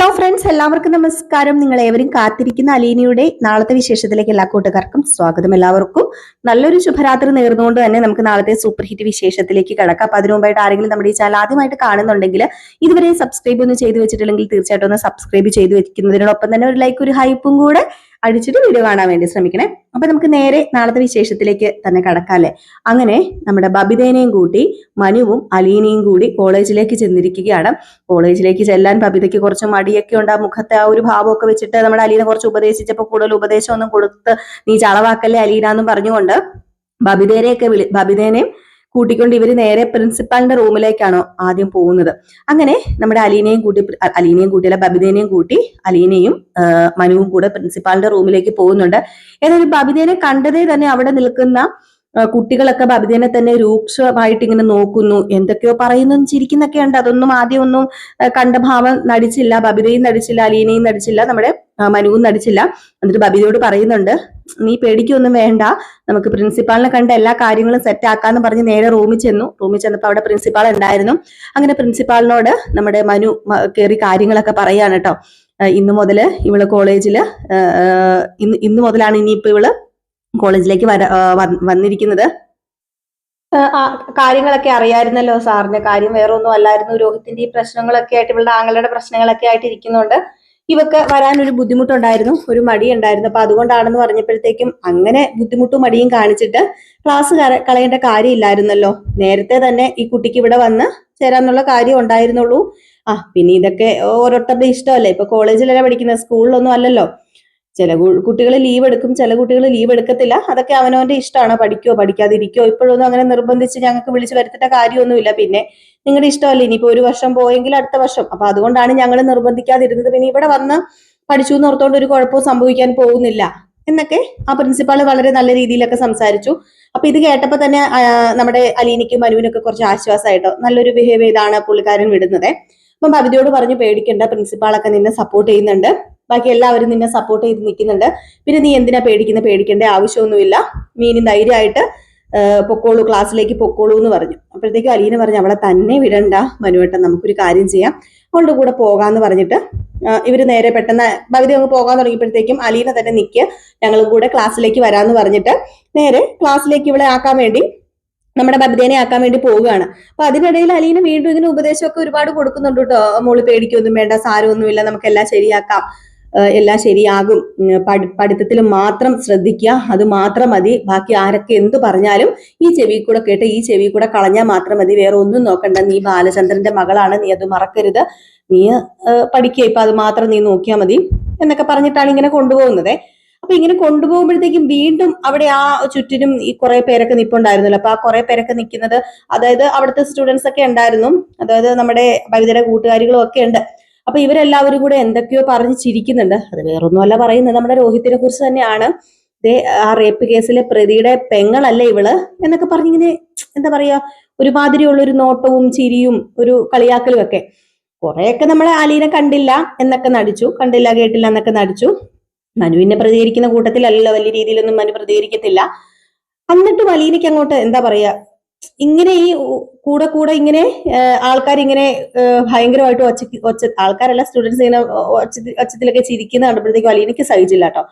Hello friends, എല്ലാവർക്കും നമസ്കാരം. നിങ്ങൾ ഏവരും കാത്തിരിക്കുന്ന അലീനയുടെ നാളത്തെ വിശേഷത്തിലേക്ക് എല്ലാ കൂട്ടുകാർക്കും സ്വാഗതം. എല്ലാവർക്കും നല്ലൊരു ശുഭരാത്രി നേർന്നുകൊണ്ട് തന്നെ നമുക്ക് നാളത്തെ സൂപ്പർ ഹിറ്റ് വിശേഷത്തിലേക്ക് കിടക്കാം. അപ്പൊ അതിനു മുമ്പായിട്ട് ആരെങ്കിലും നമ്മുടെ ഈ ചാനൽ ആദ്യമായിട്ട് കാണുന്നുണ്ടെങ്കിൽ ഇതുവരെ സബ്സ്ക്രൈബ് ഒന്നും ചെയ്തു വെച്ചിട്ടില്ലെങ്കിൽ തീർച്ചയായിട്ടും ഒന്ന് സബ്സ്ക്രൈബ് ചെയ്ത് വെക്കുന്നതിനോടൊപ്പം തന്നെ ഒരു ലൈക്ക്, ഒരു ഹൈപ്പും കൂടെ അടിച്ചിട്ട് വീഡിയോ കാണാൻ വേണ്ടി ശ്രമിക്കണേ. അപ്പൊ നമുക്ക് നേരെ നാളത്തെ വിശേഷത്തിലേക്ക് തന്നെ കടക്കാല്ലേ. അങ്ങനെ നമ്മുടെ ബബിതേനെയും കൂട്ടി മനുവും അലീനയും കൂടി കോളേജിലേക്ക് ചെന്നിരിക്കുകയാണ്. കോളേജിലേക്ക് ചെല്ലാൻ ബബിതയ്ക്ക് കുറച്ച് മടിയൊക്കെ ഉണ്ട്. ആ മുഖത്തെ ആ ഒരു ഭാവമൊക്കെ വെച്ചിട്ട് നമ്മുടെ അലീന കുറച്ച് ഉപദേശിച്ചപ്പോൾ കൂടുതൽ ഉപദേശം ഒന്നും കൊടുത്ത് നീ ചളവാക്കല്ലേ അലീന എന്നും പറഞ്ഞുകൊണ്ട് ബബിതേനെയും കൂട്ടിക്കൊണ്ട് ഇവര് നേരെ പ്രിൻസിപ്പാളിന്റെ റൂമിലേക്കാണോ ആദ്യം പോകുന്നത്. അങ്ങനെ നമ്മുടെ അലീനയും കൂട്ടിയല്ല ബബിതേനെയും കൂട്ടി അലീനയും മനുവും കൂടെ പ്രിൻസിപ്പാളിന്റെ റൂമിലേക്ക് പോകുന്നുണ്ട്. ഏതായാലും ബബിതേനെ കണ്ടതേ തന്നെ അവിടെ നിൽക്കുന്ന കുട്ടികളൊക്കെ ബബിതേനെ തന്നെ രൂക്ഷമായിട്ട് ഇങ്ങനെ നോക്കുന്നു, എന്തൊക്കെയോ പറയുന്നു, ചിരിക്കുന്നൊക്കെ ഉണ്ട്. അതൊന്നും ആദ്യം ഒന്നും കണ്ട ഭാവം നടിച്ചില്ല. ബബിതയും നടിച്ചില്ല, അലീനയും നടിച്ചില്ല, നമ്മുടെ മനുവും നടിച്ചില്ല. എന്നിട്ട് ബബിതയോട് പറയുന്നുണ്ട്, നീ പേടിക്കൊന്നും വേണ്ട, നമുക്ക് പ്രിൻസിപ്പാളിനെ കണ്ട എല്ലാ കാര്യങ്ങളും സെറ്റ് ആക്കാന്ന് പറഞ്ഞ് നേരെ റൂമിൽ ചെന്നപ്പോൾ അവിടെ പ്രിൻസിപ്പാൾ ഉണ്ടായിരുന്നു. അങ്ങനെ പ്രിൻസിപ്പാളിനോട് നമ്മുടെ മനു കയറി കാര്യങ്ങളൊക്കെ പറയാണ് കേട്ടോ. ഇന്നു മുതൽ ഇവള് കോളേജില് ഇന്നു മുതലാണ് ഇനിയിപ്പോ ഇവള് കോളേജിലേക്ക് വന്നിരിക്കുന്നത്. കാര്യങ്ങളൊക്കെ അറിയായിരുന്നല്ലോ സാറിന്റെ കാര്യം വേറെ ഒന്നും അല്ലായിരുന്നു. രോഹിത്തിന്റെ ഈ പ്രശ്നങ്ങളൊക്കെ ആയിട്ട് ഇവളുടെ ആങ്ങളുടെ പ്രശ്നങ്ങളൊക്കെ ആയിട്ട് ഇരിക്കുന്നുണ്ട്. ഇവക്ക് വരാനൊരു ബുദ്ധിമുട്ടുണ്ടായിരുന്നു, ഒരു മടി ഉണ്ടായിരുന്നു. അപ്പൊ അതുകൊണ്ടാണെന്ന് പറഞ്ഞപ്പോഴത്തേക്കും അങ്ങനെ ബുദ്ധിമുട്ടും മടിയും കാണിച്ചിട്ട് ക്ലാസ് കളയേണ്ട കാര്യമില്ലായിരുന്നല്ലോ. നേരത്തെ തന്നെ ഈ കുട്ടിക്ക് ഇവിടെ വന്ന് ചേരാന്നുള്ള കാര്യം ഉണ്ടായിരുന്നുള്ളൂ. പിന്നെ ഇതൊക്കെ ഓരോരുത്തരുടെ ഇഷ്ടമല്ലേ. ഇപ്പൊ കോളേജിലല്ലേ പഠിക്കുന്നത്, സ്കൂളിലൊന്നും അല്ലല്ലോ. ചില കുട്ടികൾ ലീവ് എടുക്കും, ചില കുട്ടികൾ ലീവ് എടുക്കത്തില്ല. അതൊക്കെ അവനവന്റെ ഇഷ്ടമാണ്. പഠിക്കോ പഠിക്കാതിരിക്കോ ഇപ്പോഴൊന്നും അങ്ങനെ നിർബന്ധിച്ച് ഞങ്ങൾക്ക് വിളിച്ചു വരുത്തേണ്ട കാര്യമൊന്നുമില്ല. പിന്നെ നിങ്ങളുടെ ഇഷ്ടമല്ലേ, ഇനിയിപ്പോ ഒരു വർഷം പോയെങ്കിൽ അടുത്ത വർഷം. അപ്പൊ അതുകൊണ്ടാണ് ഞങ്ങൾ നിർബന്ധിക്കാതിരുന്നത്. പിന്നെ ഇവിടെ വന്ന് പഠിച്ചു എന്ന് ഓർത്തോണ്ട് ഒരു കുഴപ്പവും സംഭവിക്കാൻ പോകുന്നില്ല എന്നൊക്കെ ആ പ്രിൻസിപ്പാൾ വളരെ നല്ല രീതിയിലൊക്കെ സംസാരിച്ചു. അപ്പൊ ഇത് കേട്ടപ്പോ തന്നെ നമ്മുടെ അലീനയ്ക്കും മനുവിനൊക്കെ കുറച്ച് ആശ്വാസമായിട്ടോ. നല്ലൊരു ബിഹേവ് ചെയ്താണ് പുള്ളിക്കാരൻ വിടുന്നത്. അപ്പം ബബിതയോട് പറഞ്ഞു, പേടിക്കണ്ട, പ്രിൻസിപ്പാളൊക്കെ നിന്നെ സപ്പോർട്ട് ചെയ്യുന്നുണ്ട്, ബാക്കി എല്ലാവരും നിന്നെ സപ്പോർട്ട് ചെയ്ത് നിൽക്കുന്നുണ്ട്. പിന്നെ നീ എന്തിനാ പേടിക്കേണ്ട ആവശ്യമൊന്നുമില്ല, നീ ഇനി ധൈര്യമായിട്ട് പൊക്കോളൂ, ക്ലാസ്സിലേക്ക് പൊക്കോളൂ എന്ന് പറഞ്ഞു. അപ്പോഴത്തേക്കും അലീന പറഞ്ഞു, അവളെ തന്നെ വിടണ്ട മനുവേട്ടൻ, നമുക്കൊരു കാര്യം ചെയ്യാം, അവളുടെ കൂടെ പോകാന്ന് പറഞ്ഞിട്ട് ഇവര് നേരെ പെട്ടെന്ന് ബബിത അങ്ങ് പോകാൻ തുടങ്ങിയപ്പോഴത്തേക്കും അലീന തന്നെ നിൽക്കുക, ഞങ്ങളും കൂടെ ക്ലാസ്സിലേക്ക് വരാന്ന് പറഞ്ഞിട്ട് നേരെ ക്ലാസ്സിലേക്ക് ഇവളെ ആക്കാൻ വേണ്ടി, നമ്മുടെ ബബിതേനെ ആക്കാൻ വേണ്ടി പോവുകയാണ്. അപ്പൊ അതിനിടയിൽ അലീന വീണ്ടും ഇങ്ങനെ ഉപദേശമൊക്കെ ഒരുപാട് കൊടുക്കുന്നുണ്ട് കേട്ടോ. മോള് പേടിക്കൊന്നും വേണ്ട, സാരമൊന്നുമില്ല, നമുക്കെല്ലാം ശരിയാക്കാം, എല്ലാം ശരിയാകും, പഠിത്തത്തിൽ മാത്രം ശ്രദ്ധിക്കുക, അത് മാത്രം മതി, ബാക്കി ആരൊക്കെ എന്തു പറഞ്ഞാലും ഈ ചെവി കൂടെ കേട്ട് ഈ ചെവി കൂടെ കളഞ്ഞാൽ മാത്രം മതി, വേറെ ഒന്നും നോക്കണ്ട, നീ ബാലചന്ദ്രന്റെ മകളാണ്, നീ അത് മറക്കരുത്, നീ പഠിക്കുക, ഇപ്പൊ അത് മാത്രം നീ നോക്കിയാൽ മതി എന്നൊക്കെ പറഞ്ഞിട്ടാണ് ഇങ്ങനെ കൊണ്ടുപോകുന്നത്. അപ്പൊ ഇങ്ങനെ കൊണ്ടുപോകുമ്പോഴത്തേക്കും വീണ്ടും അവിടെ ആ ചുറ്റിനും ഈ കുറെ പേരൊക്കെ നിൽപ്പുണ്ടായിരുന്നല്ലോ. അപ്പൊ ആ കുറെ പേരൊക്കെ നിൽക്കുന്നത്, അതായത് അവിടുത്തെ സ്റ്റുഡൻസ് ഒക്കെ ഉണ്ടായിരുന്നു, അതായത് നമ്മുടെ ബബിതയുടെ കൂട്ടുകാരികളും ഒക്കെ ഉണ്ട്. അപ്പൊ ഇവരെല്ലാവരും കൂടെ എന്തൊക്കെയോ പറഞ്ഞ് ചിരിക്കുന്നുണ്ട്. അത് വേറൊന്നുമല്ല പറയുന്നത്, നമ്മുടെ രോഹിത്തിനെ കുറിച്ച് തന്നെയാണ്. ആ റേപ്പ് കേസിലെ പ്രതിയുടെ പെങ്ങളല്ലേ ഇവള് എന്നൊക്കെ പറഞ്ഞിങ്ങനെ എന്താ പറയാ, ഒരുമാതിരിയുള്ള ഒരു നോട്ടവും ചിരിയും ഒരു കളിയാക്കലും ഒക്കെ. കുറെയൊക്കെ നമ്മളെ അലീന കണ്ടില്ല എന്നൊക്കെ നടിച്ചു, കണ്ടില്ല കേട്ടില്ല എന്നൊക്കെ നടിച്ചു. മനുവിനെ പ്രതികരിക്കുന്ന കൂട്ടത്തിലല്ലോ, വലിയ രീതിയിലൊന്നും മനു പ്രതികരിക്കത്തില്ല. എന്നിട്ടും അലീനയ്ക്ക് അങ്ങോട്ട് എന്താ പറയാ, ഇങ്ങനെ ഈ കൂടെ ഇങ്ങനെ ആൾക്കാർ ഇങ്ങനെ ഭയങ്കരമായിട്ട് ഒച്ച ആൾക്കാരല്ല, സ്റ്റുഡൻസ് ഇങ്ങനെ ഒച്ചത്തിലൊക്കെ ചിരിക്കുന്ന കണ്ടപ്പോഴത്തേക്കും അലീനയ്ക്ക് സഹിച്ചില്ല കേട്ടോ.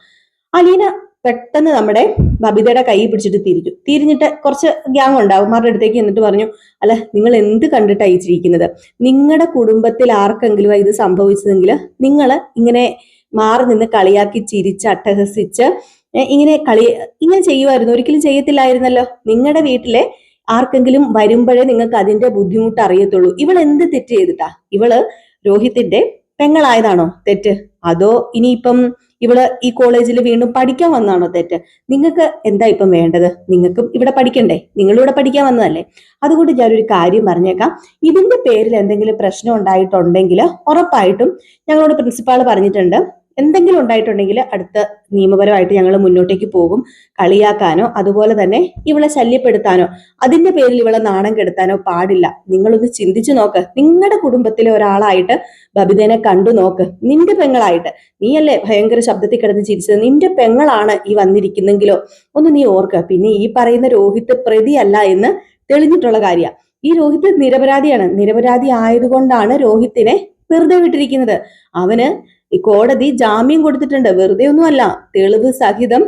അലീന പെട്ടെന്ന് നമ്മുടെ ബബിതയുടെ കൈ പിടിച്ചിട്ട് തിരിഞ്ഞിട്ട് കുറച്ച് ഗ്യാങ് ഉണ്ടാവും അവരുടെ അടുത്തേക്ക് എന്നിട്ട് പറഞ്ഞു, അല്ല നിങ്ങൾ എന്ത് കണ്ടിട്ടാണ് ഈ ചിരിക്കുന്നത്? നിങ്ങളുടെ കുടുംബത്തിൽ ആർക്കെങ്കിലും ഇത് സംഭവിച്ചതെങ്കിൽ നിങ്ങൾ ഇങ്ങനെ മാറി നിന്ന് കളിയാക്കി ചിരിച്ച് അട്ടഹസിച്ച് ഇങ്ങനെ ചെയ്യുമായിരുന്നു? ഒരിക്കലും ചെയ്യത്തില്ലായിരുന്നല്ലോ. നിങ്ങളുടെ വീട്ടിലെ ആർക്കെങ്കിലും വരുമ്പോഴേ നിങ്ങൾക്ക് അതിന്റെ ബുദ്ധിമുട്ട് അറിയത്തുള്ളൂ. ഇവൾ എന്ത് തെറ്റ് ചെയ്തിട്ടാ? ഇവള് രോഹിത്തിന്റെ പെങ്ങളായതാണോ തെറ്റ്? അതോ ഇനിയിപ്പം ഇവള് ഈ കോളേജിൽ വീണ്ടും പഠിക്കാൻ വന്നാണോ തെറ്റ്? നിങ്ങൾക്ക് എന്താ ഇപ്പം വേണ്ടത്? നിങ്ങൾക്കും ഇവിടെ പഠിക്കണ്ടേ? നിങ്ങളിവിടെ പഠിക്കാൻ വന്നതല്ലേ? അതുകൊണ്ട് ഞാനൊരു കാര്യം പറഞ്ഞേക്കാം, ഇതിന്റെ പേരിൽ എന്തെങ്കിലും പ്രശ്നം ഉണ്ടായിട്ടുണ്ടെങ്കിൽ ഉറപ്പായിട്ടും ഞങ്ങളോട് പ്രിൻസിപ്പാൾ പറഞ്ഞിട്ടുണ്ട്, എന്തെങ്കിലും ഉണ്ടായിട്ടുണ്ടെങ്കിൽ അടുത്ത നിയമപരമായിട്ട് ഞങ്ങൾ മുന്നോട്ടേക്ക് പോകും. കളിയാക്കാനോ അതുപോലെ തന്നെ ഇവളെ ശല്യപ്പെടുത്താനോ അതിന്റെ പേരിൽ ഇവളെ നാണം കെടുത്താനോ പാടില്ല. നിങ്ങളൊന്ന് ചിന്തിച്ചു നോക്ക്, നിങ്ങളുടെ കുടുംബത്തിലെ ഒരാളായിട്ട് ബബിതേനെ കണ്ടു നോക്ക്, നിന്റെ പെങ്ങളായിട്ട്. നീയല്ലേ ഭയങ്കര ശബ്ദത്തിൽ കിടന്ന് ചിരിച്ചത്, നിന്റെ പെങ്ങളാണ് ഈ വന്നിരിക്കുന്നെങ്കിലോ ഒന്ന് നീ ഓർക്കുക. പിന്നെ ഈ പറയുന്ന രോഹിത് പ്രതിയല്ല എന്ന് തെളിഞ്ഞിട്ടുള്ള കാര്യമാണ്. ഈ രോഹിത് നിരപരാധിയാണ്. നിരപരാധി ആയതുകൊണ്ടാണ് രോഹിത്തിനെ വെറുതെ വിട്ടിരിക്കുന്നത്. അവന് ഈ കോടതി ജാമ്യം കൊടുത്തിട്ടുണ്ട്, വെറുതെ ഒന്നുമല്ല, തെളിവ് സഹിതം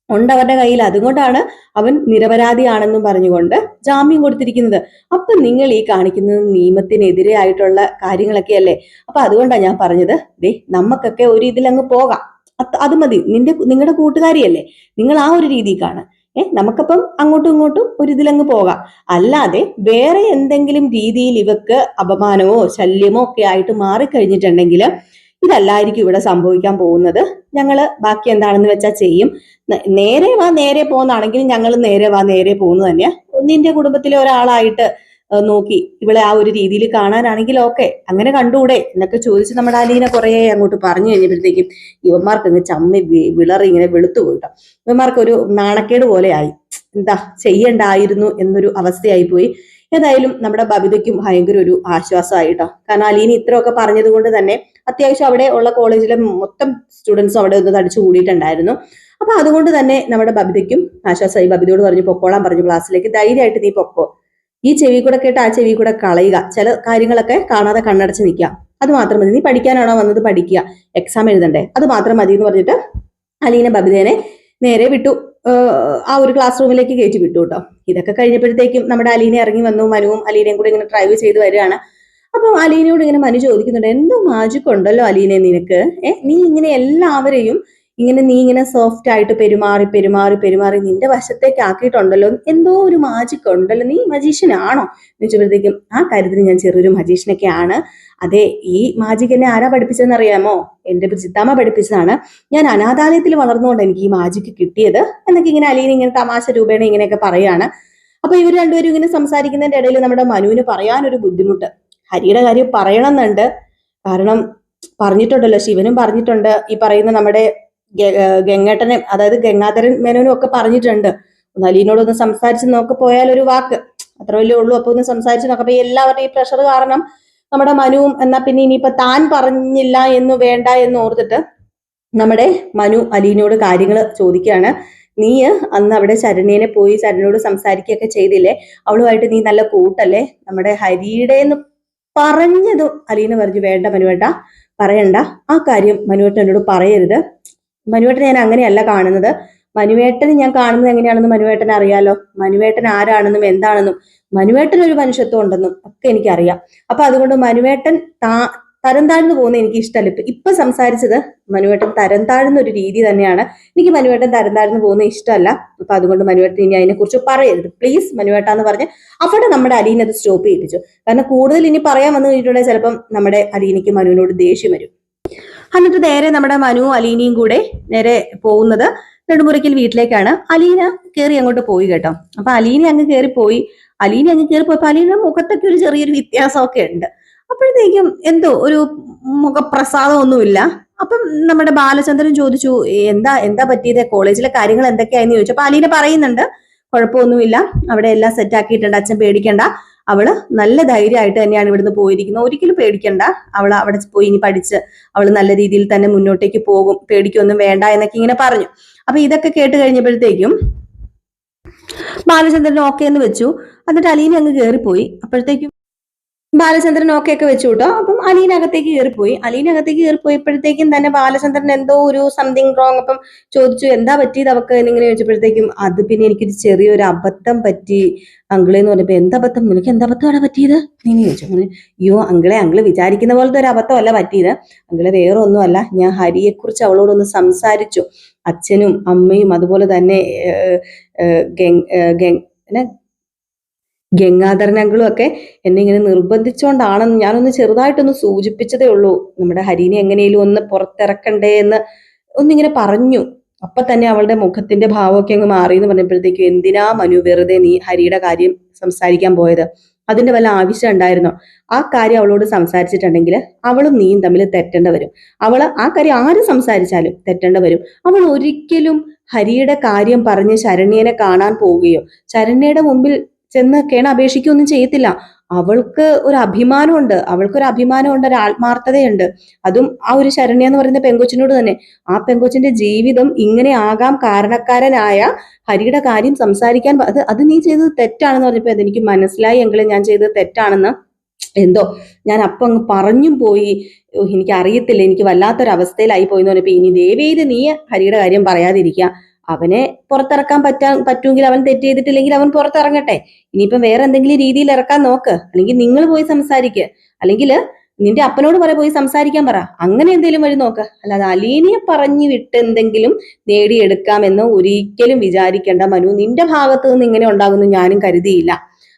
ഉണ്ട് അവരുടെ കയ്യിൽ. അതുകൊണ്ടാണ് അവൻ നിരപരാധിയാണെന്നും പറഞ്ഞുകൊണ്ട് ജാമ്യം കൊടുത്തിരിക്കുന്നത്. അപ്പൊ നിങ്ങൾ ഈ കാണിക്കുന്നത് നിയമത്തിനെതിരെ ആയിട്ടുള്ള കാര്യങ്ങളൊക്കെ അല്ലേ. അപ്പൊ അതുകൊണ്ടാണ് ഞാൻ പറഞ്ഞത്, ദേ നമുക്കൊക്കെ ഒരു ഇതിലങ്ങ് പോകാം, അത് മതി. നിങ്ങളുടെ കൂട്ടുകാരിയല്ലേ, നിങ്ങൾ ആ ഒരു രീതി കാണുക. നമുക്കപ്പം അങ്ങോട്ടും ഇങ്ങോട്ടും ഒരു ഇതിലങ്ങ് പോകാം. അല്ലാതെ വേറെ എന്തെങ്കിലും രീതിയിൽ ഇവക്ക് അപമാനമോ ശല്യമോ ഒക്കെ ആയിട്ട് മാറിക്കഴിഞ്ഞിട്ടുണ്ടെങ്കിൽ ഇതല്ലായിരിക്കും ഇവിടെ സംഭവിക്കാൻ പോകുന്നത്. ഞങ്ങള് ബാക്കി എന്താണെന്ന് വെച്ചാൽ ചെയ്യും. നേരെ വാ നേരെ പോകുന്നതാണെങ്കിൽ ഞങ്ങൾ നേരെ വാ നേരെ പോകുന്നത് തന്നെയാ. നിന്റെ കുടുംബത്തിലെ ഒരാളായിട്ട് നോക്കി ഇവളെ ആ ഒരു രീതിയിൽ കാണാനാണെങ്കിൽ ഓക്കെ, അങ്ങനെ കണ്ടുകൂടെ എന്നൊക്കെ ചോദിച്ച് നമ്മുടെ അലീന കുറെ അങ്ങോട്ട് പറഞ്ഞു കഴിഞ്ഞപ്പോഴത്തേക്കും ഇവന്മാർക്ക് അങ്ങ് ചമ്മി വിളറി ഇങ്ങനെ വെളുത്തു പോയിട്ടോ. ഇവന്മാർക്ക് ഒരു നാണക്കേട് പോലെ ആയി, എന്താ ചെയ്യണ്ടായിരുന്നു എന്നൊരു അവസ്ഥയായി പോയി. ഏതായാലും നമ്മുടെ ബബിതയ്ക്കും ഭയങ്കര ഒരു ആശ്വാസമായിട്ടോ. കാരണം അലീന ഇത്രയൊക്കെ പറഞ്ഞത് കൊണ്ട് തന്നെ അത്യാവശ്യം അവിടെ ഉള്ള കോളേജിലെ മൊത്തം സ്റ്റുഡൻസും അവിടെ ഒന്ന് തടിച്ചു കൂടിയിട്ടുണ്ടായിരുന്നു. അപ്പൊ അതുകൊണ്ട് തന്നെ നമ്മുടെ ബബിതയ്ക്കും ആശ്വാസമായി. ബബിതയോട് പറഞ്ഞു പൊക്കോളാൻ പറഞ്ഞു ക്ലാസ്സിലേക്ക്, ധൈര്യമായിട്ട് നീ പൊക്കോ, ഈ ചെവി കൂടെ കേട്ട് ആ ചെവി കൂടെ കളയുക, ചില കാര്യങ്ങളൊക്കെ കാണാതെ കണ്ണടച്ച് നിൽക്കുക, അത് മാത്രം മതി. നീ പഠിക്കാനാണോ വന്നത്, പഠിക്കുക, എക്സാം എഴുതണ്ടേ, അത് മാത്രം മതി എന്ന് പറഞ്ഞിട്ട് അലീന ബബിതേനെ നേരെ വിട്ടു, ആ ഒരു ക്ലാസ് റൂമിലേക്ക് കയറ്റി വിട്ടു കേട്ടോ. ഇതൊക്കെ കഴിഞ്ഞപ്പോഴത്തേക്കും നമ്മുടെ അലീന ഇറങ്ങി വന്നു. മനുവും അലീനയും കൂടെ ഇങ്ങനെ ഡ്രൈവ് ചെയ്ത് വരികയാണ്. അപ്പൊ അലീനയോട് ഇങ്ങനെ മനു ചോദിക്കുന്നുണ്ട്, എന്തോ മാജിക് ഉണ്ടല്ലോ അലീനെ നിനക്ക്, നീ ഇങ്ങനെ എല്ലാവരെയും നീ ഇങ്ങനെ സോഫ്റ്റ് ആയിട്ട് പെരുമാറി പെരുമാറി പെരുമാറി നിന്റെ വശത്തേക്ക് ആക്കിയിട്ടുണ്ടല്ലോ, എന്തോ ഒരു മാജിക് ഉണ്ടല്ലോ, നീ മജീഷ്യനാണോ എന്ന് ചോദിച്ചപ്പോഴത്തേക്കും ആ കാര്യത്തിന് ഞാൻ ചെറിയൊരു മജീഷ്യനൊക്കെ ആണ്. അതെ, ഈ മാജിക് എന്നെ ആരാ പഠിപ്പിച്ചതെന്ന് അറിയാമോ? എന്റെ ചിത്താമ്മ പഠിപ്പിച്ചതാണ്. ഞാൻ അനാഥാലയത്തിൽ വളർന്നുകൊണ്ട് എനിക്ക് ഈ മാജിക് കിട്ടിയത് എന്നൊക്കെ ഇങ്ങനെ അലീന ഇങ്ങനെ തമാശ രൂപേണ ഇങ്ങനെയൊക്കെ പറയാണ്. അപ്പൊ ഇവർ രണ്ടുപേരും ഇങ്ങനെ സംസാരിക്കുന്നതിന്റെ ഇടയിൽ നമ്മുടെ മനുവിന് പറയാനൊരു ബുദ്ധിമുട്ട്, ഹരിയുടെ കാര്യം പറയണമെന്നുണ്ട്. കാരണം പറഞ്ഞിട്ടുണ്ടല്ലോ, ശിവനും പറഞ്ഞിട്ടുണ്ട്, ഈ പറയുന്ന നമ്മുടെ ഗംഗേട്ടനെ, അതായത് ഗംഗാധരൻ മേനോനും ഒക്കെ പറഞ്ഞിട്ടുണ്ട്, അലീനോടൊന്ന് സംസാരിച്ച് നോക്ക്, പോയാൽ ഒരു വാക്ക് അത്ര വലിയ ഉള്ളൂ, അപ്പൊ ഒന്ന് സംസാരിച്ച് നോക്കാം. അപ്പൊ എല്ലാവരുടെയും ഈ പ്രഷർ കാരണം നമ്മുടെ മനുവും എന്നാ പിന്നെ ഇനിയിപ്പൊ താൻ പറഞ്ഞില്ല എന്ന് വേണ്ട എന്ന് ഓർത്തിട്ട് നമ്മുടെ മനു അലീനയോട് കാര്യങ്ങൾ ചോദിക്കുകയാണ്. നീ അന്ന് അവിടെ ശരണ്യനെ പോയി ശരണ്യോട് സംസാരിക്കുകയൊക്കെ ചെയ്തില്ലേ, അവളുമായിട്ട് നീ നല്ല കൂട്ടല്ലേ, നമ്മുടെ ഹരിയുടെ എന്ന് പറഞ്ഞതും അലീന പറഞ്ഞു, വേണ്ട മനുവേട്ട, പറയണ്ട, ആ കാര്യം മനുവേട്ടൻ എന്നോട് പറയരുത്. മനുവേട്ടൻ ഞാൻ അങ്ങനെയല്ല കാണുന്നത്, മനുവേട്ടന് ഞാൻ കാണുന്നത് എങ്ങനെയാണെന്ന് മനുവേട്ടൻ അറിയാലോ, മനുവേട്ടൻ ആരാണെന്നും എന്താണെന്നും മനുവേട്ടൻ ഒരു മനുഷ്യത്വം ഉണ്ടെന്നും ഒക്കെ എനിക്കറിയാം. അപ്പൊ അതുകൊണ്ട് മനുവേട്ടൻ തരം താഴ്ന്നു പോകുന്ന എനിക്ക് ഇഷ്ടമല്ല. ഇപ്പൊ സംസാരിച്ചത് മനുവേട്ടൻ തരം താഴ്ന്ന ഒരു രീതി തന്നെയാണ്, എനിക്ക് മനുവേട്ടൻ തരം താഴ്ന്നു പോകുന്ന ഇഷ്ടമല്ല. അപ്പൊ അതുകൊണ്ട് മനുവേട്ടൻ ഇനി അതിനെ കുറിച്ച് പറയരുത് പ്ലീസ് മനുവേട്ട എന്ന് പറഞ്ഞ് അവിടെ നമ്മുടെ അലീന അത് സ്റ്റോപ്പ് ചെയ്യിപ്പിച്ചു. കാരണം കൂടുതൽ ഇനി പറയാൻ വന്നു കഴിഞ്ഞിട്ടുണ്ടെങ്കിൽ ചിലപ്പം നമ്മുടെ അലീനയ്ക്ക് മനുവിനോട് ദേഷ്യം വരും. എന്നിട്ട് നേരെ നമ്മുടെ മനുവും അലീനയും കൂടെ നേരെ പോകുന്നത് നെടുമുറിക്കൽ വീട്ടിലേക്കാണ്. അലീന കയറി അങ്ങോട്ട് പോയി കേട്ടോ. അപ്പൊ അലീന അങ്ങ് കയറിപ്പോയി. അലീന അങ്ങ് കയറിപ്പോയപ്പോ അലീനയുടെ മുഖത്തൊക്കെ ഒരു ചെറിയൊരു വ്യത്യാസമൊക്കെ ഉണ്ട്. അപ്പോഴത്തേക്കും എന്തോ ഒരു മുഖപ്രസാദമൊന്നുമില്ല. അപ്പം നമ്മുടെ ബാലചന്ദ്രൻ ചോദിച്ചു, എന്താ പറ്റിയത്, കോളേജിലെ കാര്യങ്ങൾ എന്തൊക്കെയായെന്ന് ചോദിച്ചു. അപ്പൊ അലീന പറയുന്നുണ്ട്, കുഴപ്പമൊന്നുമില്ല, അവിടെ എല്ലാം സെറ്റ് ആക്കിയിട്ടുണ്ട്, അച്ഛൻ പേടിക്കണ്ട, അവള് നല്ല ധൈര്യമായിട്ട് തന്നെയാണ് ഇവിടുന്ന് പോയിരിക്കുന്നത്, ഒരിക്കലും പേടിക്കണ്ട, അവൾ അവിടെ പോയി ഇനി പഠിച്ച് അവള് നല്ല രീതിയിൽ തന്നെ മുന്നോട്ടേക്ക് പോകും, പേടിക്കൊന്നും വേണ്ട എന്നൊക്കെ ഇങ്ങനെ പറഞ്ഞു. അപ്പൊ ഇതൊക്കെ കേട്ട് കഴിഞ്ഞപ്പോഴത്തേക്കും ബാലചന്ദ്രൻ ഓക്കെ എന്ന് വെച്ചു. എന്നിട്ട് അലീന അങ്ങ് കയറിപ്പോയി. അപ്പോഴത്തേക്കും ബാലചന്ദ്രൻ ഓക്കെ ഒക്കെ വെച്ചു കേട്ടോ. അപ്പം അലീന അകത്തേക്ക് കയറിപ്പോയപ്പോഴത്തേക്കും തന്നെ ബാലചന്ദ്രൻ എന്തോ ഒരു സംതിങ് റോങ്. അപ്പം ചോദിച്ചു, എന്താ പറ്റിയത് അവക്ക് എന്നിങ്ങനെ ചോദിച്ചപ്പോഴത്തേക്കും അത് പിന്നെ എനിക്കൊരു ചെറിയൊരു അബദ്ധം പറ്റി അങ്കിളെ എന്ന് പറഞ്ഞപ്പോ, എന്താ അബദ്ധം, നിനക്ക് എന്താ അബദ്ധമാണ് പറ്റിയത് നീ ചോദിച്ചു. അങ്ങനെ, അയ്യോ അങ്കിള് വിചാരിക്കുന്ന പോലത്തെ ഒരു അബദ്ധമല്ല പറ്റിയത് അങ്കിളെ, വേറെ ഒന്നുമല്ല, ഞാൻ ഹരിയെ കുറിച്ച് അവളോടൊന്ന് സംസാരിച്ചു, അച്ഛനും അമ്മയും അതുപോലെ തന്നെ ഗംഗാധരൻ അങ്കിളും ഒക്കെ എന്നെ ഇങ്ങനെ നിർബന്ധിച്ചുകൊണ്ടാണെന്ന് ഞാനൊന്ന് ചെറുതായിട്ടൊന്ന് സൂചിപ്പിച്ചതേ ഉള്ളൂ, നമ്മുടെ ഹരിനെ എങ്ങനെയും ഒന്ന് പുറത്തിറക്കണ്ടേ എന്ന് ഒന്നിങ്ങനെ പറഞ്ഞു. അപ്പൊ തന്നെ അവളുടെ മുഖത്തിന്റെ ഭാവമൊക്കെ അങ്ങ് മാറി എന്ന് പറഞ്ഞപ്പോഴത്തേക്കും, എന്തിനാ മനു വെറുതെ നീ ഹരിയുടെ കാര്യം സംസാരിക്കാൻ പോയത്, അതിന്റെ വല്ല ആവശ്യം ഉണ്ടായിരുന്നോ? ആ കാര്യം അവളോട് സംസാരിച്ചിട്ടുണ്ടെങ്കിൽ അവളും നീയും തമ്മിൽ തെറ്റേണ്ട വരും. ആ കാര്യം ആര് സംസാരിച്ചാലും തെറ്റേണ്ട വരും. അവൾ ഒരിക്കലും ഹരിയുടെ കാര്യം പറഞ്ഞ് ശരണ്യനെ കാണാൻ പോവുകയോ ശരണ്യയുടെ മുമ്പിൽ ചെന്ന് അപേക്ഷിക്കുകയൊന്നും ചെയ്യത്തില്ല. അവൾക്കൊരു അഭിമാനമുണ്ട്, ഒരു ആത്മാർത്ഥതയുണ്ട്. അതും ആ ഒരു ശരണ്യ എന്ന് പറയുന്ന പെങ്കൊച്ചിനോട് തന്നെ. ആ പെങ്കൊച്ചിന്റെ ജീവിതം ഇങ്ങനെ ആകാൻ കാരണക്കാരനായ ഹരിയുടെ കാര്യം സംസാരിക്കാൻ അത് നീ ചെയ്തത് തെറ്റാണെന്ന് പറഞ്ഞപ്പോ അതെനിക്ക് മനസ്സിലായി എങ്കിലും ഞാൻ ചെയ്തത് തെറ്റാണെന്ന് എന്തോ ഞാൻ അപ്പം അങ്ങ് പറഞ്ഞും പോയി, എനിക്ക് അറിയത്തില്ല, എനിക്ക് വല്ലാത്തൊരവസ്ഥയിലായി പോയെന്ന് പറഞ്ഞപ്പോ ഇനി ദേവേത് നീ ഹരിയുടെ കാര്യം പറയാതിരിക്കുക, അവനെ പുറത്തിറക്കാൻ പറ്റുമെങ്കിൽ അവൻ തെറ്റ് ചെയ്തിട്ടില്ലെങ്കിൽ അവൻ പുറത്തിറങ്ങട്ടെ, ഇനിയിപ്പം വേറെ എന്തെങ്കിലും രീതിയിൽ ഇറക്കാൻ നോക്ക്, അല്ലെങ്കിൽ നിങ്ങൾ പോയി സംസാരിക്കുക, അല്ലെങ്കിൽ നിന്റെ അപ്പനോട് പോയി സംസാരിക്കാൻ പറ, അങ്ങനെ എന്തെങ്കിലും വഴി നോക്ക്, അല്ലാതെ അലീനയെ പറഞ്ഞു വിട്ട് എന്തെങ്കിലും നേടിയെടുക്കാമെന്ന് ഒരിക്കലും വിചാരിക്കേണ്ട മനു. നിന്റെ ഭാഗത്ത് നിന്ന് ഇങ്ങനെ ഉണ്ടാകുന്നു ഞാനും കരുതിയില്ല.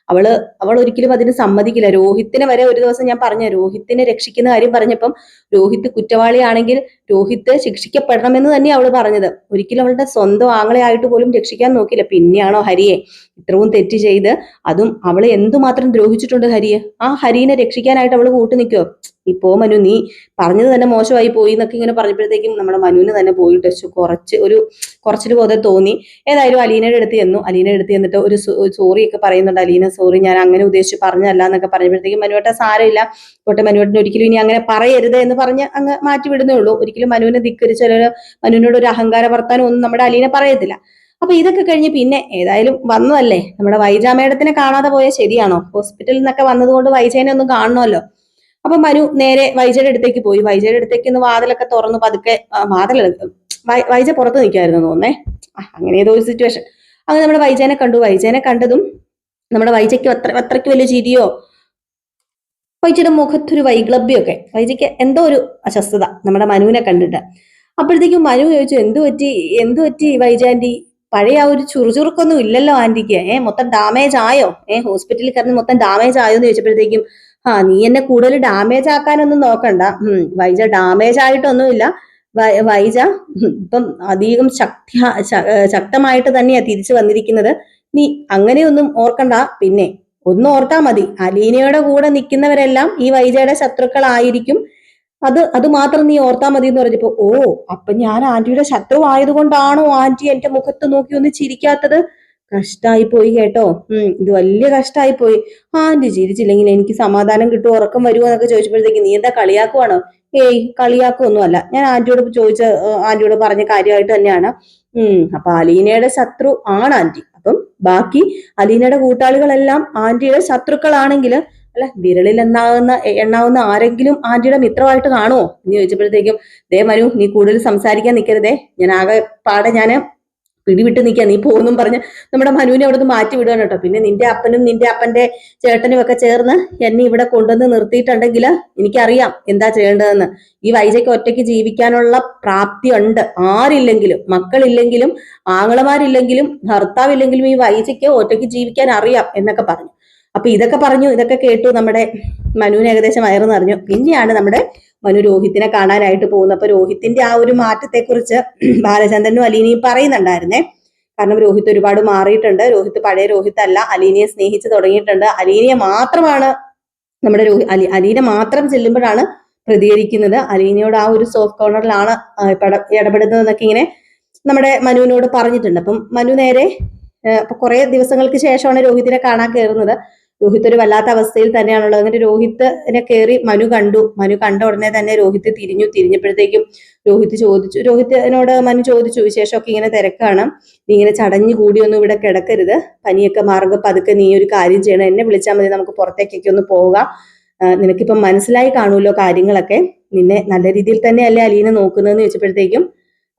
അവൾ ഒരിക്കലും അതിന് സമ്മതിക്കില്ല. രോഹിത്തിനെ വരെ ഒരു ദിവസം ഞാൻ പറഞ്ഞു, രോഹിത്തിനെ രക്ഷിക്കുന്ന കാര്യം പറഞ്ഞപ്പം രോഹിത്ത് കുറ്റവാളിയാണെങ്കിൽ രോഹിത്ത് ശിക്ഷിക്കപ്പെടണമെന്ന് തന്നെ അവള് പറഞ്ഞത്. ഒരിക്കലും അവളുടെ സ്വന്തം ആങ്ങളെ ആയിട്ട് പോലും രക്ഷിക്കാൻ നോക്കില്ല. പിന്നെയാണോ ഹരിയെ ഇത്രയും തെറ്റ് ചെയ്ത്, അതും അവളെ എന്തുമാത്രം ദ്രോഹിച്ചിട്ടുണ്ട് ഹരിയെ, ആ ഹരിനെ രക്ഷിക്കാനായിട്ട് അവള് കൂട്ടു നിൽക്കുവോ? ഇപ്പോ മനു നീ പറഞ്ഞത് തന്നെ മോശമായി പോയി എന്നൊക്കെ ഇങ്ങനെ പറഞ്ഞപ്പോഴത്തേക്കും നമ്മുടെ മനുവിന് തന്നെ പോയിട്ട് കുറച്ചിട്ട് പോലെ തോന്നി. ഏതായാലും അലീനയുടെ അടുത്ത് ചെന്നു. അലീനയുടെ അടുത്ത് ചെന്നിട്ട് ഒരു സോറി ഒക്കെ പറയുന്നുണ്ട്. അലീന സോറി, ഞാൻ അങ്ങനെ ഉദ്ദേശിച്ച് പറഞ്ഞല്ല എന്നൊക്കെ പറഞ്ഞപ്പോഴത്തേക്കും മനുവേട്ട സാരമില്ല, പോട്ടെ, മനുവേട്ടന് ഒരിക്കലും ഇനി അങ്ങനെ പറയരുത് എന്ന് പറഞ്ഞ് അങ്ങ് മാറ്റി വിടുന്നേ ഉള്ളൂ. ഒരിക്കലും മനുവിനെ ധിക്കരിച്ച് മനുവിനോട് ഒരു അഹങ്കാര വർത്താനം ഒന്നും നമ്മുടെ അലീന പറയത്തില്ല. അപ്പൊ ഇതൊക്കെ കഴിഞ്ഞ് പിന്നെ ഏതായാലും വന്നതല്ലേ, നമ്മുടെ വൈജ മേഡത്തിനെ കാണാതെ പോയാൽ ശരിയാണോ? ഹോസ്പിറ്റലിൽ നിന്നൊക്കെ വന്നതുകൊണ്ട് വൈജേനെ ഒന്ന് കാണണമല്ലോ. അപ്പൊ മനു നേരെ വൈജയുടെ അടുത്തേക്ക് പോയി. വൈജയുടെ അടുത്തേക്ക് ഒന്ന് വാതിലൊക്കെ തുറന്നു പതുക്കെ, വൈജ പുറത്ത് നിൽക്കായിരുന്നു തോന്നേ, അങ്ങനെ ഏതോ ഒരു സിറ്റുവേഷൻ. അങ്ങനെ നമ്മുടെ വൈജേനെ കണ്ടു. വൈജേനെ കണ്ടതും നമ്മുടെ വൈജയ്ക്ക് അത്രയ്ക്ക് വലിയ ചിരിയോ, വൈജയുടെ മുഖത്തൊരു വൈഗ്ലഭ്യമൊക്കെ, വൈജയ്ക്ക് എന്തോ ഒരു അസ്വസ്ഥത നമ്മുടെ മനുവിനെ കണ്ടിട്ട്. അപ്പോഴത്തേക്കും മനു ചോദിച്ചു, എന്തു പറ്റി വൈജ ആന്റി, പഴയ ആ ഒരു ചുറുചുറുക്കൊന്നും ഇല്ലല്ലോ ആന്റിക്ക്, മൊത്തം ഡാമേജ് ആയോ, ഹോസ്പിറ്റലിൽ കിടന്ന് മൊത്തം ഡാമേജ് ആയോ എന്ന് ചോദിച്ചപ്പോഴത്തേക്കും, നീ എന്നെ കൂടുതൽ ഡാമേജ് ആക്കാനൊന്നും നോക്കണ്ട, വൈജ ഡാമേജ് ആയിട്ടൊന്നുമില്ല, വൈജ ഇപ്പം അധികം ശക്തമായിട്ട് തന്നെയാ തിരിച്ചു വന്നിരിക്കുന്നത്, നീ അങ്ങനെയൊന്നും ഓർക്കണ്ട. പിന്നെ ഒന്ന് ഓർത്താ മതി, അലീനയുടെ കൂടെ നിൽക്കുന്നവരെല്ലാം ഈ വൈജയുടെ ശത്രുക്കളായിരിക്കും, അത് മാത്രം നീ ഓർത്താ മതി എന്ന് പറഞ്ഞപ്പോ, അപ്പൊ ഞാൻ ആന്റിയുടെ ശത്രു ആയതുകൊണ്ടാണോ ആന്റി എന്റെ മുഖത്ത് നോക്കി ഒന്ന് ചിരിക്കാത്തത്? കഷ്ടായി പോയി കേട്ടോ, ഇത് വലിയ കഷ്ടായി പോയി. ആന്റി ചിരിച്ചില്ലെങ്കിൽ എനിക്ക് സമാധാനം കിട്ടും, ഉറക്കം വരുമോ എന്നൊക്കെ ചോദിച്ചപ്പോഴത്തേക്ക് നീ എന്താ കളിയാക്കുവാണോ? കളിയാക്കൊന്നും അല്ല, ഞാൻ ആന്റിയോട് പറഞ്ഞ കാര്യമായിട്ട് തന്നെയാണ്. അപ്പൊ അലീനയുടെ ശത്രു ആണ് ആന്റി, അപ്പം ബാക്കി അലീനയുടെ കൂട്ടാളികളെല്ലാം ആന്റിയുടെ ശത്രുക്കളാണെങ്കിൽ, അല്ല വിരളിൽ എണ്ണാവുന്ന ആരെങ്കിലും ആന്റിയുടെ മിത്രമായിട്ട് കാണുമോ എന്ന് ചോദിച്ചപ്പോഴത്തേക്കും, ദേ മനു, നീ കൂടുതൽ സംസാരിക്കാൻ നിൽക്കരുതേ, ഞാൻ ആകെ പാടെ പിടിവിട്ട് നിൽക്കുക, നീ പോകുന്നും പറഞ്ഞ് നമ്മുടെ മനുവിനെ അവിടെ നിന്ന് മാറ്റി വിടുകയാണ് കേട്ടോ. പിന്നെ നിന്റെ അപ്പനും നിന്റെ അപ്പന്റെ ചേട്ടനും ഒക്കെ ചേർന്ന് എന്നെ ഇവിടെ കൊണ്ടുവന്ന് നിർത്തിയിട്ടുണ്ടെങ്കിൽ എനിക്കറിയാം എന്താ ചെയ്യേണ്ടതെന്ന്. ഈ വൈജയ്ക്ക് ഒറ്റയ്ക്ക് ജീവിക്കാനുള്ള പ്രാപ്തി ഉണ്ട്, ആരില്ലെങ്കിലും, മക്കളില്ലെങ്കിലും, ആങ്ങളമാരില്ലെങ്കിലും, ഭർത്താവില്ലെങ്കിലും ഈ വൈജയ്ക്ക് ഒറ്റയ്ക്ക് ജീവിക്കാൻ അറിയാം എന്നൊക്കെ പറഞ്ഞു. അപ്പൊ ഇതൊക്കെ കേട്ടു നമ്മുടെ മനുവിന് ഏകദേശം വയറ് നിറഞ്ഞു. പിന്നെയാണ് നമ്മുടെ മനു രോഹിത്തിനെ കാണാനായിട്ട് പോകുന്നത്. അപ്പൊ രോഹിത്തിന്റെ ആ ഒരു മാറ്റത്തെക്കുറിച്ച് ബാലചന്ദ്രനും അലീനയും പറയുന്നുണ്ടായിരുന്നേ. കാരണം രോഹിത്ത് ഒരുപാട് മാറിയിട്ടുണ്ട്, രോഹിത്ത് പഴയ രോഹിത്ത് അല്ല, അലീനയെ സ്നേഹിച്ച് തുടങ്ങിയിട്ടുണ്ട്. അലീനയെ മാത്രമാണ് നമ്മുടെ അലീന മാത്രം ചെല്ലുമ്പോഴാണ് പ്രതികരിക്കുന്നത്, അലീനയോട് ആ ഒരു സോഫ്റ്റ് കോർണറിലാണ് ഇടപെടുന്നത് എന്നൊക്കെ ഇങ്ങനെ നമ്മുടെ മനുവിനോട് പറഞ്ഞിട്ടുണ്ട്. അപ്പം മനു നേരെ കുറെ ദിവസങ്ങൾക്ക് ശേഷമാണ് രോഹിത്തിനെ കാണാൻ കയറുന്നത്. രോഹിത്ത് ഒരു വല്ലാത്ത അവസ്ഥയിൽ തന്നെയാണുള്ളത്. എന്നിട്ട് രോഹിത്തിനെ കയറി മനു കണ്ട ഉടനെ തന്നെ രോഹിത്ത് തിരിഞ്ഞപ്പോഴത്തേക്കും രോഹിത്തിനോട് മനു ചോദിച്ചു, വിശേഷമൊക്കെ ഇങ്ങനെ തിരക്കാണ്, നീ ഇങ്ങനെ ചടഞ്ഞു കൂടിയൊന്നും ഇവിടെ കിടക്കരുത്, പനിയൊക്കെ മാറുക, പതുക്കെ നീ ഒരു കാര്യം ചെയ്യണം, എന്നെ വിളിച്ചാൽ മതി, നമുക്ക് പുറത്തേക്കൊക്കെ ഒന്ന് പോകാം, നിനക്കിപ്പം മനസ്സിലായി കാണുമല്ലോ കാര്യങ്ങളൊക്കെ, നിന്നെ നല്ല രീതിയിൽ തന്നെയല്ലേ അലീന നോക്കുന്നതെന്ന് ചോദിച്ചപ്പോഴത്തേക്കും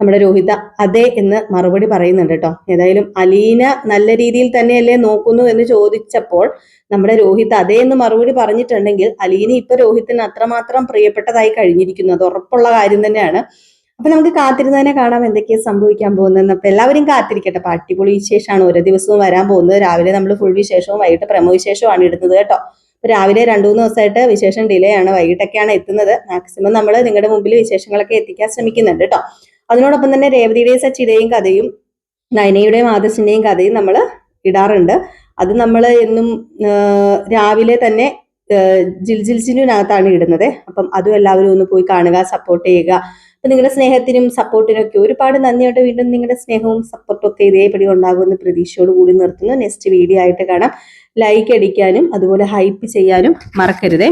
നമ്മുടെ രോഹിത അതെ എന്ന് മറുപടി പറയുന്നുണ്ട് കേട്ടോ. ഏതായാലും അലീന നല്ല രീതിയിൽ തന്നെയല്ലേ നോക്കുന്നു എന്ന് ചോദിച്ചപ്പോൾ നമ്മുടെ രോഹിത് അതേ എന്ന് മറുപടി പറഞ്ഞിട്ടുണ്ടെങ്കിൽ അലീന ഇപ്പൊ രോഹിത്തിന് അത്രമാത്രം പ്രിയപ്പെട്ടതായി കഴിഞ്ഞിരിക്കുന്നു, അത് ഉറപ്പുള്ള കാര്യം തന്നെയാണ്. അപ്പൊ നമുക്ക് കാത്തിരുന്നതിനെ കാണാം എന്തൊക്കെയാണ് സംഭവിക്കാൻ പോകുന്നതെന്ന്. അപ്പൊ എല്ലാവരും കാത്തിരിക്കട്ടെ. അപ്പൊ അടിപൊളി വിശേഷമാണ് ഓരോ ദിവസവും വരാൻ പോകുന്നത്. രാവിലെ നമ്മൾ ഫുൾ വിശേഷവും വൈകിട്ട് പ്രമോ വിശേഷവുമാണ് ഇടുന്നത് കേട്ടോ. രാവിലെ 2-3 ദിവസമായിട്ട് വിശേഷം ഡിലേ ആണ്, വൈകിട്ടൊക്കെയാണ് എത്തുന്നത്. മാക്സിമം നമ്മൾ നിങ്ങളുടെ മുമ്പിൽ വിശേഷങ്ങളൊക്കെ എത്തിക്കാൻ ശ്രമിക്കുന്നുണ്ട് കേട്ടോ. അതിനോടൊപ്പം തന്നെ രേവതിയുടെയും സച്ചിയുടെയും കഥയും നയനയുടെയും ആദർശിന്റെയും കഥയും നമ്മൾ ഇടാറുണ്ട്. അത് നമ്മൾ എന്നും രാവിലെ തന്നെ ജിൽജിൽസിനകത്താണ് ഇടുന്നത്. അപ്പം അതും എല്ലാവരും ഒന്ന് പോയി കാണുക, സപ്പോർട്ട് ചെയ്യുക. അപ്പൊ നിങ്ങളുടെ സ്നേഹത്തിനും സപ്പോർട്ടിനും ഒക്കെ ഒരുപാട് നന്ദിയോടെ വീണ്ടും നിങ്ങളുടെ സ്നേഹവും സപ്പോർട്ടും ഒക്കെ ഇതേപടി ഉണ്ടാകുമെന്ന് പ്രതീക്ഷയോട് കൂടി നിർത്തുന്നു. നെക്സ്റ്റ് വീഡിയോ ആയിട്ട് കാണാം. ലൈക്ക് അടിക്കാനും അതുപോലെ ഹൈപ്പ് ചെയ്യാനും മറക്കരുതേ.